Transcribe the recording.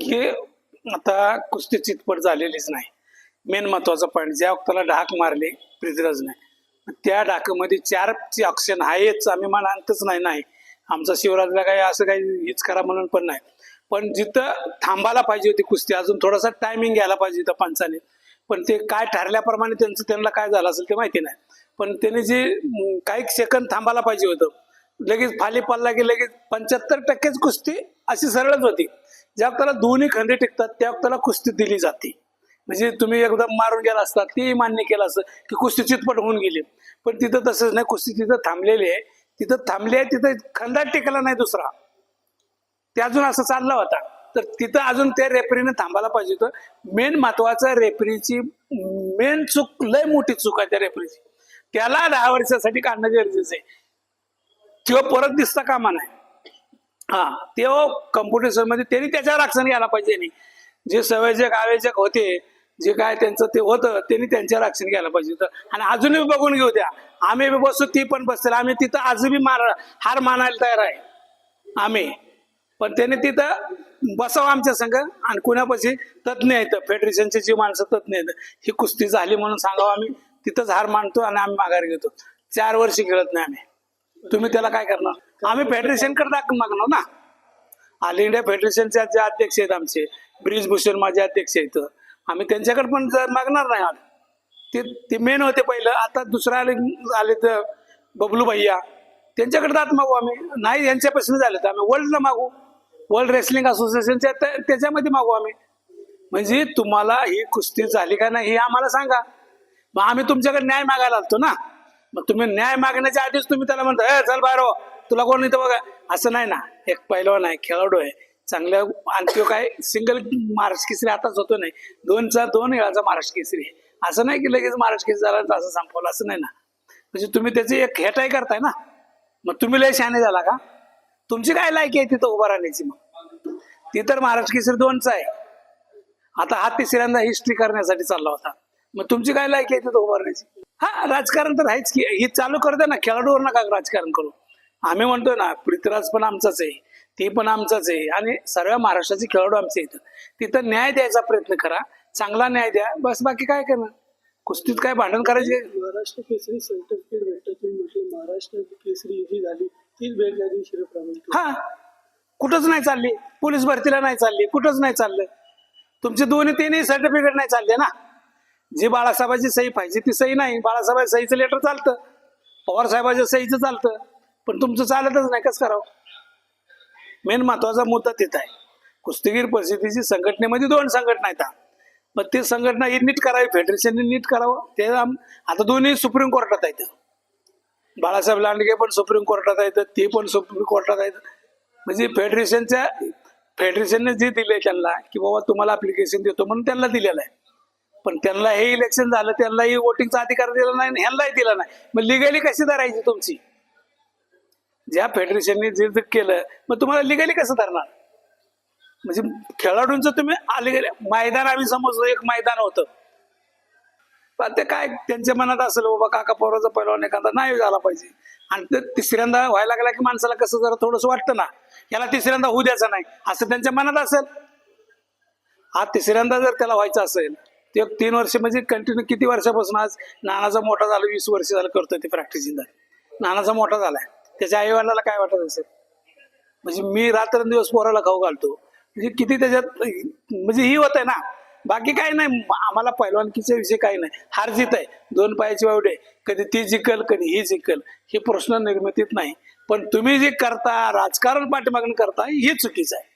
हे आता कुस्ती चितपट झालेलीच नाही. मेन महत्वाचा पॉईंट, ज्या वक्ताला ढाक मारले पृथ्वीराजने, त्या ढाकामध्ये 4ची ऑप्शन आहेच. आम्ही म्हणतच नाही आमचा शिवराजला काही असं काही हेच करा म्हणून पण नाही, पण जिथं थांबायला पाहिजे होती कुस्ती, अजून थोडासा टायमिंग घ्यायला पाहिजे होतं पंचाने, पण ते काय ठरल्याप्रमाणे त्यांना काय झालं असेल ते माहिती नाही. पण त्याने जे काही सेकंद थांबायला पाहिजे होतं, लगेच फाली पल्ला की लगेच 75% कुस्ती अशी सरळच होती. ज्या वक्ताला दोन्ही खंडे टिकतात त्या वक्ताला कुस्ती दिली जाते. म्हणजे तुम्ही एकदम मारून गेला असता ते मान्य केलं असतं की कुस्ती चितपट होऊन गेली, पण तिथं तसंच नाही. कुस्ती तिथं थांबलेली आहे, तिथं थांबली आहे, तिथं खंडा टिकला नाही दुसरा, ते अजून असं चालला होता. तर तिथं अजून त्या रेफरीने थांबायला पाहिजे होतं. मेन महत्वाचं रेफरीची मेन चूक, लय मोठी चूक आहे त्या रेफरीची. त्याला 10 वर्षासाठी काढणं गरजेचं आहे. तो परत दिसता कामा नाही. हा, ते कॉम्पिटिशन मध्ये त्यांनी त्याच्यावर ऍक्शन घ्यायला पाहिजे. नाही जे संयोजक आयोजक होते, जे काय त्यांचं ते होतं, त्यांनी त्यांच्यावर ऍक्शन घ्यायला पाहिजे होतं. आणि अजूनही बघून घेऊ द्या, आम्ही बी बसू, ती पण बसतील, आम्ही तिथं अजूनही हार मानायला तयार आहे आम्ही. पण त्यांनी तिथं बसावं आमच्या संघ, आणि कुणापाशी तज्ञ आहेत, फेडरेशनचे जी माणसं तज्ञ आहेत, ही कुस्ती झाली म्हणून सांगावं, आम्ही तिथंच हार मानतो आणि आम्ही माघार घेतो. 4 वर्ष खेळत नाही आम्ही, तुम्ही त्याला काय करणार? आम्ही फेडरेशनकडे मागणार ना. ऑल इंडिया फेडरेशनचे जे अध्यक्ष आहेत आमचे, ब्रिजभूषण माझे अध्यक्ष आहेत, आम्ही त्यांच्याकडे पण मागणार नाही. ते मेन होते पहिलं, आता दुसरा आले तर बबलू भैया, त्यांच्याकडे जात मागू आम्ही. नाही यांच्यापासून झालं तर आम्ही वर्ल्डला मागू, वर्ल्ड रेसलिंग असोसिएशनच्या त्याच्यामध्ये मागू आम्ही. म्हणजे तुम्हाला ही कुस्ती झाली का नाही हे आम्हाला सांगा, मग आम्ही तुमच्याकडे न्याय मागायला आलतो ना. मग तुम्ही न्याय मागण्याच्या आधीच तुम्ही त्याला म्हणता हे चल बाहेर हो, तुला कोण इथं बघा, असं नाही ना. एक पैलवान आहे, खेळाडू आहे चांगल्या, आणि तो काय सिंगल महाराष्ट्र केसरी आताच होतो नाही, 2 वेळाचा महाराष्ट्र केसरी आहे. असं नाही की लगेच महाराष्ट्र केसरी झाला असं संपवलं, असं नाही ना. म्हणजे तुम्ही त्याची एक हेटाई करताय ना. मग तुम्ही लय शहाणे झाला का? तुमची काय लायकी आहे तिथं उभा राहण्याची? मग ती तर महाराष्ट्र केसरी 2चा आहे, आता हा 3ऱ्यांदा हिस्ट्री करण्यासाठी चालला होता. मग तुमची काय लायकी आहे तिथं उभा राहण्याची? हा, राजकारण तर आहेच की, हे चालू करते ना, खेळाडूवर नका राजकारण करू. आम्ही म्हणतोय ना, पृथ्वीराज पण आमचाच आहे, ती पण आमचाच आहे, आणि सर्व महाराष्ट्राचे खेळाडू आमचे आहेत. तिथं न्याय द्यायचा प्रयत्न करा, चांगला न्याय द्या, बस. बाकी काय करणार? कुस्तीत काय भांडण करायचे? महाराष्ट्र केसरी सर्टिफिकेट भेटत म्हटलं, महाराष्ट्र केसरी जी झाली तीच भेट झाली शिवप्रमाणे. हा, कुठंच नाही चालली, पोलीस भरतीला नाही चालली, कुठंच नाही चाललं. तुमचे 2-3 सर्टिफिकेट नाही चालले ना. जी बाळासाहेबाची सही पाहिजे ती सही नाही. बाळासाहेब सहीचं लेटर चालतं, पवार साहेबाच्या सहीचं चालतं, पण तुमचं चालतच नाही. कसं करावं? मेन महत्वाचा मुद्दा तिथं आहे. कुस्तीगीर परिस्थितीची संघटनेमध्ये 2 संघटना आहेत, मग ते संघटना ही नीट करावी, फेडरेशनने नीट करावं. ते आता दोन्ही सुप्रीम कोर्टात आहेत. बाळासाहेब लांडगे पण सुप्रीम कोर्टात आहेत, ते पण सुप्रीम कोर्टात आहेत. म्हणजे फेडरेशनने जे दिले त्यांना की बाबा तुम्हाला ऍप्लिकेशन देतो म्हणून त्यांना दिलेलं आहे, पण त्यांना हे इलेक्शन झालं, त्यांनाही वोटिंगचा अधिकार दिला नाही, ह्यांनाही दिला नाही. मग लिगली कशी धरायची तुमची? ज्या फेडरेशनने जे केलं, मग तुम्हाला लिगली कसं धरणार? म्हणजे खेळाडूंचं तुम्ही आले मैदान, आम्ही समजतो एक मैदान होतं, पण ते काय त्यांच्या मनात असेल बाबा काका पोराचा पहिलवान एखादा नाही झाला पाहिजे, आणि ते 3ऱ्यांदा व्हायला लागला की माणसाला कसं जरा थोडंसं वाटतं ना, याला 3ऱ्यांदा होऊ द्यायचा नाही असं त्यांच्या मनात असेल. हा 3ऱ्यांदा जर त्याला व्हायचं असेल, ते 3 वर्ष म्हणजे कंटिन्यू किती वर्षापासून, आज नानाचा मोठा झाला, 20 वर्ष झालं करतोय ते प्रॅक्टिस. नानाचा मोठा झालाय, त्याच्या आई वडिलाला काय वाटत असेल? म्हणजे मी रात्रंदिवस पोराला खाऊ घालतो, म्हणजे किती त्याच्यात म्हणजे ही होत आहे ना. बाकी काही नाही, आम्हाला पैलवानकीच्या विषय काही नाही. हार जीत आहे, 2 पायाची वावडी आहे, कधी ती जिंकल कधी ही जिंकल, हे प्रश्न निर्मितीत नाही. पण तुम्ही जे करता राजकारण पाठीमागून करता हे चुकीचं आहे.